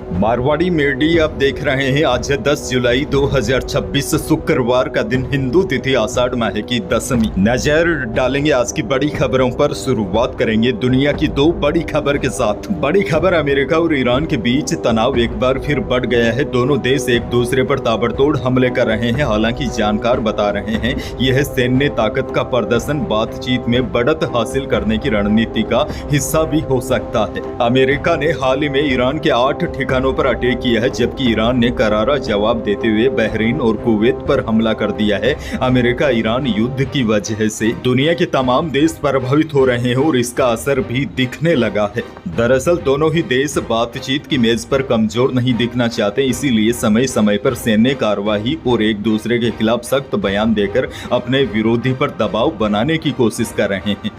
Marwari media आप देख रहे हैं। आज है 10 जुलाई 2026 शुक्रवार का दिन, हिंदू तिथि आषाढ़ माह की दशमी। नजर डालेंगे आज की बड़ी खबरों पर। शुरुआत करेंगे दुनिया की दो बड़ी खबर के साथ। बड़ी खबर, अमेरिका और ईरान के बीच तनाव एक बार फिर बढ़ गया है। दोनों देश एक दूसरे पर ताबड़तोड़ हमले कर रहे हैं। हालांकि जानकार बता रहे हैं यह सैन्य ताकत का प्रदर्शन बातचीत में बढ़त हासिल करने की रणनीति का हिस्सा भी हो सकता है। अमेरिका ने हाल ही में ईरान के 8 ठिकानों पर अटैक किया है, जबकि ईरान ने करारा जवाब देते हुए बहरीन और कुवैत पर हमला कर दिया है। अमेरिका ईरान युद्ध की वजह से दुनिया के तमाम देश प्रभावित हो रहे हैं और इसका असर भी दिखने लगा है। दरअसल दोनों ही देश बातचीत की मेज पर कमजोर नहीं दिखना चाहते, इसीलिए समय समय पर सैन्य कार्रवाई और एक दूसरे के खिलाफ सख्त बयान देकर अपने विरोधी पर दबाव बनाने की कोशिश कर रहे हैं।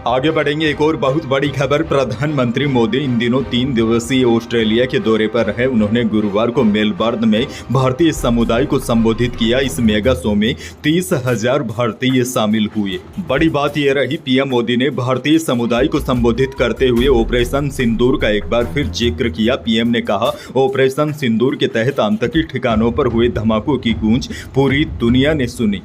आगे बढ़ेंगे, एक और बहुत बड़ी खबर। प्रधानमंत्री मोदी इन दिनों 3 दिवसीय ऑस्ट्रेलिया के दौरे पर है। उन्होंने गुरुवार को मेलबर्न में भारतीय समुदाय को संबोधित किया। इस मेगा शो में 30,000 भारतीय शामिल हुए। बड़ी बात यह रही, पीएम मोदी ने भारतीय समुदाय को संबोधित करते हुए ऑपरेशन सिंदूर का एक बार फिर जिक्र किया। पीएम ने कहा, ऑपरेशन सिंदूर के तहत आतंकी ठिकानों पर हुए धमाकों की गूंज पूरी दुनिया ने सुनी।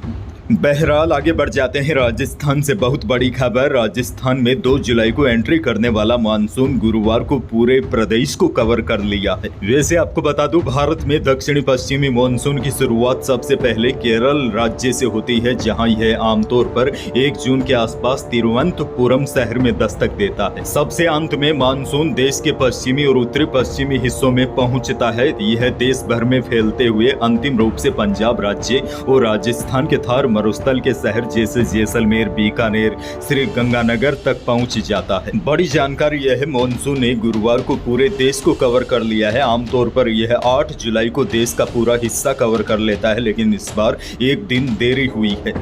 बहरहाल आगे बढ़ जाते हैं राजस्थान से। बहुत बड़ी खबर, राजस्थान में 2 जुलाई को एंट्री करने वाला मानसून गुरुवार को पूरे प्रदेश को कवर कर लिया है। वैसे आपको बता दूं, भारत में दक्षिणी पश्चिमी मानसून की शुरुआत सबसे पहले केरल राज्य से होती है, जहां यह आमतौर पर 1 जून के आसपास तिरुवनंतपुरम शहर में दस्तक देता है। सबसे अंत में मानसून देश के पश्चिमी और उत्तरी पश्चिमी हिस्सों में पहुंचता है। यह देश भर में फैलते हुए अंतिम रूप से पंजाब राज्य और राजस्थान के थार मरुस्थल के शहर जैसे जैसलमेर, बीकानेर, श्री गंगानगर तक पहुंच जाता है। बड़ी जानकारी यह है, मानसून ने गुरुवार को पूरे देश को कवर कर लिया है। आमतौर पर यह 8 जुलाई को देश का पूरा हिस्सा कवर कर लेता है, लेकिन इस बार एक दिन देरी हुई है।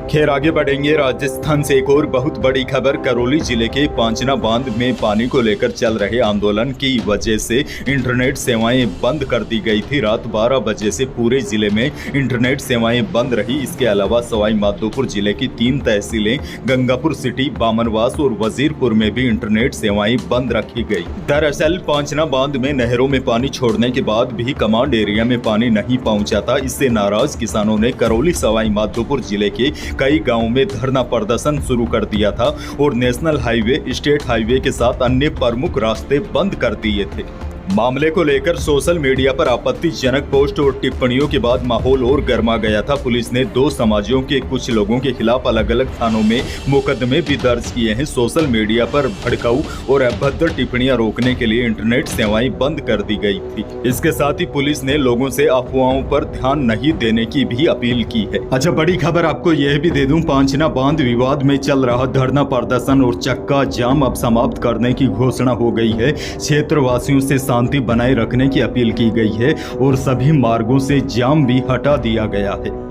खैर आगे बढ़ेंगे, राजस्थान से एक और बहुत बड़ी खबर। करौली जिले के पांचना बांध में पानी को लेकर चल रहे आंदोलन की वजह से इंटरनेट सेवाएं बंद कर दी गई थी। रात 12 बजे से पूरे जिले में इंटरनेट सेवाएं बंद रही। इसके अलावा सवाई माधोपुर जिले की 3 तहसीलें गंगापुर सिटी, बामनवास और वजीरपुर में भी इंटरनेट सेवाएं बंद रखी गई। दरअसल पांचना बांध में नहरों में पानी छोड़ने के बाद भी कमांड एरिया में पानी नहीं पहुंचा था। इससे नाराज किसानों ने करौली सवाई माधोपुर जिले के कई गांवों में धरना प्रदर्शन शुरू कर दिया था और नेशनल हाईवे, स्टेट हाईवे के साथ अन्य प्रमुख रास्ते बंद कर दिए थे। मामले को लेकर सोशल मीडिया पर आपत्तिजनक पोस्ट और टिप्पणियों के बाद माहौल और गर्मा गया था। पुलिस ने 2 समाजों के कुछ लोगों के खिलाफ अलग अलग थानों में मुकदमे भी दर्ज किए हैं। सोशल मीडिया पर भड़काऊ और अभद्र टिप्पणियां रोकने के लिए इंटरनेट सेवाएं बंद कर दी गई थी। इसके साथ ही पुलिस ने लोगों से अफवाहों पर ध्यान नहीं देने की भी अपील की है। अच्छा, बड़ी खबर आपको यह भी दे दूं, पांचना बांध विवाद में चल रहा धरना प्रदर्शन और चक्का जाम अब समाप्त करने की घोषणा हो गई है। क्षेत्रवासियों से शांति बनाए रखने की अपील की गई है और सभी मार्गों से जाम भी हटा दिया गया है।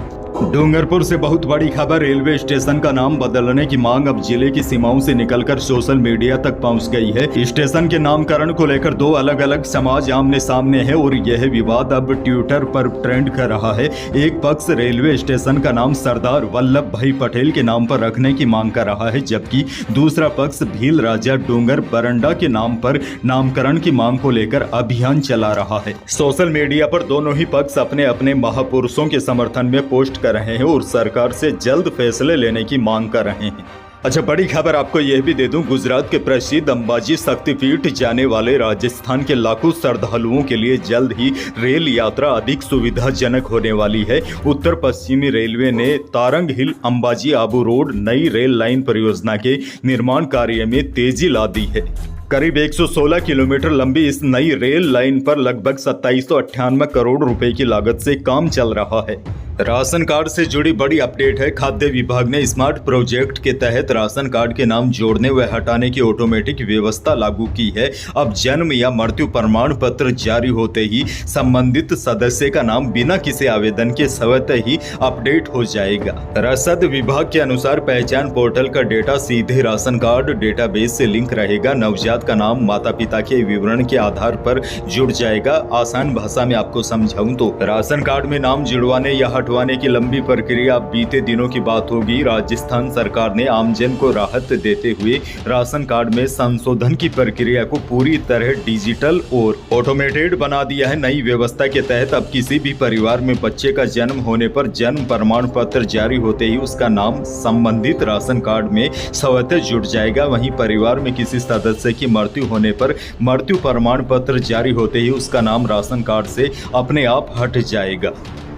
डूंगरपुर से बहुत बड़ी खबर, रेलवे स्टेशन का नाम बदलने की मांग अब जिले की सीमाओं से निकलकर सोशल मीडिया तक पहुंच गई है। स्टेशन के नामकरण को लेकर 2 अलग अलग समाज आमने सामने है और यह विवाद अब ट्विटर पर ट्रेंड कर रहा है। एक पक्ष रेलवे स्टेशन का नाम सरदार वल्लभ भाई पटेल के नाम पर रखने की मांग कर रहा है, जबकि दूसरा पक्ष भील राजा डूंगर बरंडा के नाम पर नामकरण की मांग को लेकर अभियान चला रहा है। सोशल मीडिया पर दोनों ही पक्ष अपने अपने महापुरुषों के समर्थन में पोस्ट कर रहे हैं और सरकार से जल्द फैसले लेने की मांग कर रहे हैं। अच्छा, बड़ी खबर आपको यह भी दे दूं, गुजरात के प्रसिद्ध अंबाजी शक्तिपीठ जाने वाले राजस्थान के लाखों श्रद्धालुओं के लिए जल्द ही रेल यात्रा अधिक सुविधाजनक होने वाली है। उत्तर पश्चिमी रेलवे ने तारंग हिल अंबाजी आबू रोड नई रेल लाइन परियोजना के निर्माण कार्य में तेजी ला दी है। करीब 116 किलोमीटर लंबी इस नई रेल लाइन पर लगभग 2798 करोड़ रुपए की लागत से काम चल रहा है। राशन कार्ड से जुड़ी बड़ी अपडेट है। खाद्य विभाग ने स्मार्ट प्रोजेक्ट के तहत राशन कार्ड के नाम जोड़ने व हटाने की ऑटोमेटिक व्यवस्था लागू की है। अब जन्म या मृत्यु प्रमाण पत्र जारी होते ही संबंधित सदस्य का नाम बिना किसी आवेदन के स्वतः ही अपडेट हो जाएगा। रसद विभाग के अनुसार पहचान पोर्टल का डेटा सीधे राशन कार्ड डेटाबेस से लिंक रहेगा। नवजात का नाम माता पिता के विवरण के आधार पर जुड़ जाएगा। आसान भाषा में आपको समझाऊं तो राशन कार्ड में नाम जुड़वाने या हटवाने की लंबी प्रक्रिया अब बीते दिनों की बात होगी। राजस्थान सरकार ने आमजन को राहत देते हुए राशन कार्ड में संशोधन की प्रक्रिया को पूरी तरह डिजिटल और ऑटोमेटेड बना दिया है। नई व्यवस्था के तहत अब किसी भी परिवार में बच्चे का जन्म होने पर जन्म प्रमाण पत्र जारी होते ही उसका नाम संबंधित राशन कार्ड में स्वतः जुड़ जाएगा। वहीं परिवार में किसी सदस्य की मृत्यु होने पर मृत्यु प्रमाण पत्र जारी होते ही उसका नाम राशन कार्ड से अपने आप हट जाएगा।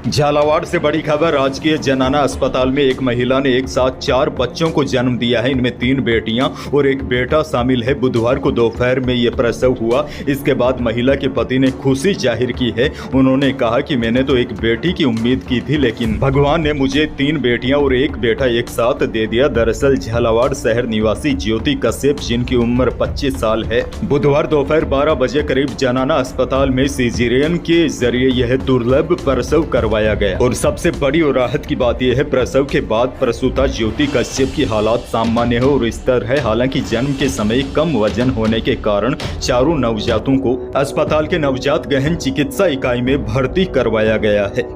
झालावाड़ से बड़ी खबर। राजकीय जनाना अस्पताल में एक महिला ने एक साथ 4 बच्चों को जन्म दिया है। इनमें 3 बेटियां और एक बेटा शामिल है। बुधवार को दोपहर में यह प्रसव हुआ। इसके बाद महिला के पति ने खुशी जाहिर की है। उन्होंने कहा कि मैंने तो एक बेटी की उम्मीद की थी, लेकिन भगवान ने मुझे 3 बेटियां और एक बेटा एक साथ दे दिया। दरअसल झालावाड़ शहर निवासी ज्योति कश्यप, जिनकी उम्र 25 साल है, बुधवार दोपहर 12 बजे करीब जनाना अस्पताल में सिजेरियन के जरिए यह दुर्लभ प्रसव करवाया गया। और सबसे बड़ी और राहत की बात यह है, प्रसव के बाद प्रसूता ज्योति कश्यप की हालात सामान्य है और स्थिर है। हालांकि जन्म के समय कम वजन होने के कारण चारों नवजातों को अस्पताल के नवजात गहन चिकित्सा इकाई में भर्ती करवाया गया है।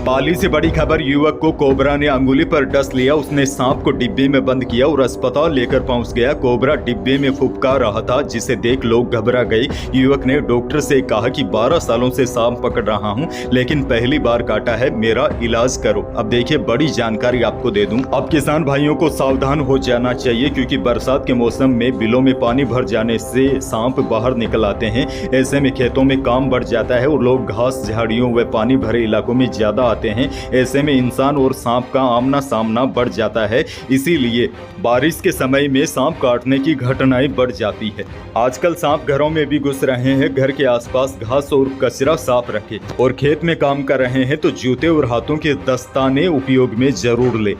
पाली से बड़ी खबर। युवक को कोबरा ने अंगुली पर डस लिया। उसने सांप को डिब्बे में बंद किया और अस्पताल लेकर पहुंच गया। कोबरा डिब्बे में फुफकार रहा था, जिसे देख लोग घबरा गए। युवक ने डॉक्टर से कहा कि 12 सालों से सांप पकड़ रहा हूं, लेकिन पहली बार काटा है, मेरा इलाज करो। अब देखिए, बड़ी जानकारी आपको दे दूं। अब किसान भाइयों को सावधान हो जाना चाहिए, क्योंकि बरसात के मौसम में बिलों में पानी भर जाने से सांप बाहर निकल आते हैं। ऐसे में खेतों में काम बढ़ जाता है और लोग घास झाड़ियों व पानी भरे इलाकों में ज्यादा आते हैं। ऐसे में इंसान और सांप का आमना सामना बढ़ जाता है। इसीलिए बारिश के समय में सांप काटने की घटनाएं बढ़ जाती है। आजकल सांप घरों में भी घुस रहे हैं। घर के आसपास घास और कचरा साफ रखें और खेत में काम कर रहे हैं तो जूते और हाथों के दस्ताने उपयोग में जरूर लें।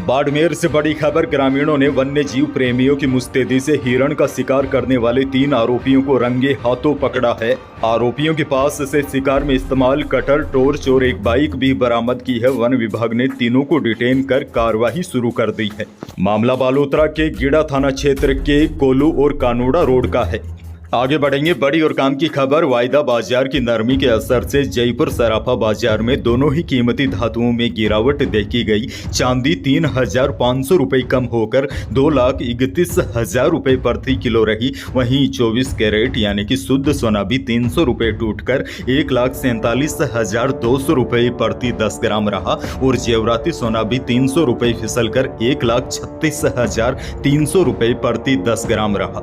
बाड़मेर से बड़ी खबर। ग्रामीणों ने वन्य जीव प्रेमियों की मुस्तैदी से हिरण का शिकार करने वाले 3 आरोपियों को रंगे हाथों पकड़ा है। आरोपियों के पास से शिकार में इस्तेमाल कटर, टॉर्च और एक बाइक भी बरामद की है। वन विभाग ने तीनों को डिटेन कर कार्रवाई शुरू कर दी है। मामला बालोतरा के गीड़ा थाना क्षेत्र के कोलू और कानोड़ा रोड का है। आगे बढ़ेंगे। बड़ी और काम की खबर। वायदा बाजार की नरमी के असर से जयपुर सराफा बाजार में दोनों ही कीमती धातुओं में गिरावट देखी गई। चांदी 3,500 रुपये कम होकर 2,31,000 रुपये प्रति किलो रही। वहीं 24 कैरेट यानी कि शुद्ध सोना भी 300 रुपये टूटकर 1,47,200 रुपये प्रति 10 ग्राम रहा और जेवराती सोना भी 300 रुपये फिसलकर 1,36,300 रुपये प्रति 10 ग्राम रहा।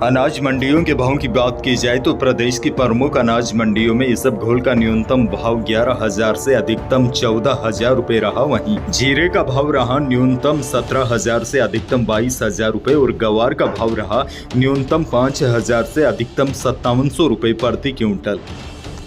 अनाज मंडियों के भाव की बात की जाए तो प्रदेश की प्रमुख अनाज मंडियों में इसबगोल का न्यूनतम भाव 11,000 से अधिकतम 14,000 रुपये रहा। वहीं जीरे का भाव रहा न्यूनतम 17,000 से अधिकतम 22,000 रुपये और गवार का भाव रहा न्यूनतम 5,000 से अधिकतम 5700 रुपये प्रति क्विंटल।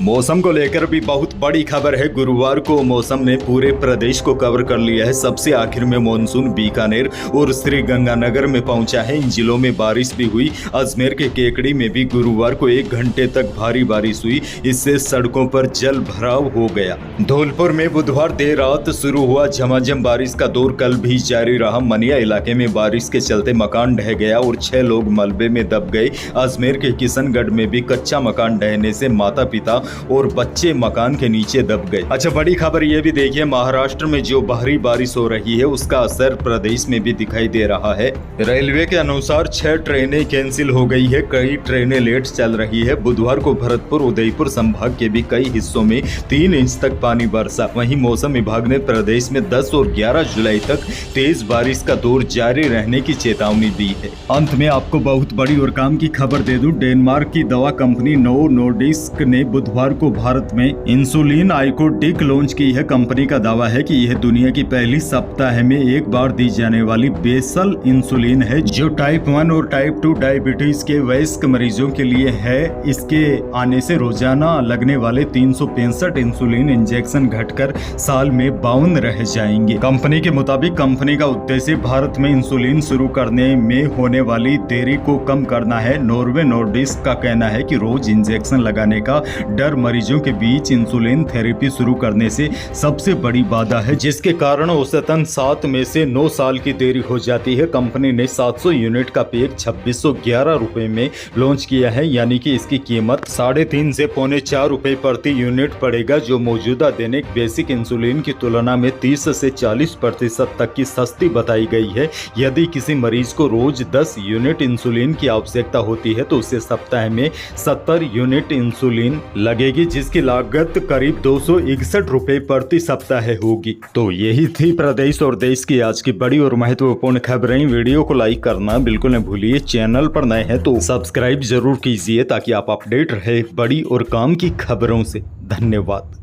मौसम को लेकर भी बहुत बड़ी खबर है। गुरुवार को मौसम ने पूरे प्रदेश को कवर कर लिया है। सबसे आखिर में मानसून बीकानेर और श्रीगंगानगर में पहुंचा है। इन जिलों में बारिश भी हुई। अजमेर के केकड़ी में भी गुरुवार को 1 घंटे तक भारी बारिश हुई। इससे सड़कों पर जल भराव हो गया। धौलपुर में बुधवार देर रात शुरू हुआ झमाझम बारिश का दौर कल भी जारी रहा। मनिया इलाके में बारिश के चलते मकान ढह गया और 6 लोग मलबे में दब गए। अजमेर के किशनगढ़ में भी कच्चा मकान ढहने से माता पिता और बच्चे मकान के नीचे दब गए। अच्छा, बड़ी खबर ये भी देखिए, महाराष्ट्र में जो भारी बारिश हो रही है उसका असर प्रदेश में भी दिखाई दे रहा है। रेलवे के अनुसार 6 ट्रेनें कैंसिल हो गई है। कई ट्रेनें लेट चल रही है। बुधवार को भरतपुर उदयपुर संभाग के भी कई हिस्सों में 3 इंच तक पानी बरसा। वहीं मौसम विभाग ने प्रदेश में 10 और 11 जुलाई तक तेज बारिश का दौर जारी रहने की चेतावनी दी है। अंत में आपको बहुत बड़ी और काम की खबर दे दूं। डेनमार्क की दवा कंपनी नोवो नोर्डिस्क ने बुधवार को भारत में इंसुलिन आइकोटिक लॉन्च की है। कंपनी का दावा है कि यह दुनिया की पहली सप्ताह में एक बार दी जाने वाली बेसल इंसुलिन है, जो टाइप 1 और टाइप 2 डायबिटीज के वयस्क मरीजों के लिए है। इसके आने से रोजाना लगने वाले 365 इंसुलिन इंजेक्शन घटकर साल में 52 रह जाएंगे। कंपनी के मुताबिक कंपनी का उद्देश्य भारत में इंसुलिन शुरू करने में होने वाली देरी को कम करना है। नॉर्वे नॉर्डिस्क का कहना है कि रोज इंजेक्शन लगाने का डर 1000 मरीजों के बीच इंसुलिन थेरेपी शुरू करने से सबसे बड़ी बाधा है, जिसके कारण औसतन 7 में से 9 साल की देरी हो जाती है। कंपनी ने 700 यूनिट का पैक 2611 रुपए में लॉन्च किया है, यानी कि इसकी कीमत 3.5 से पौने 4 रुपए प्रति यूनिट पड़ेगा, जो मौजूदा दैनिक बेसिक इंसुलिन की तुलना में 30 से 40% तक की सस्ती बताई गई है। यदि किसी मरीज को रोज 10 यूनिट इंसुलिन की आवश्यकता होती है तो उसे सप्ताह में 70 यूनिट इंसुलिन लगेगी, जिसकी लागत करीब 261 रुपए प्रति सप्ताह होगी। तो यही थी प्रदेश और देश की आज की बड़ी और महत्वपूर्ण खबरें। वीडियो को लाइक करना बिल्कुल न भूलिए। चैनल पर नए हैं तो सब्सक्राइब जरूर कीजिए ताकि आप अपडेट रहे बड़ी और काम की खबरों से। धन्यवाद।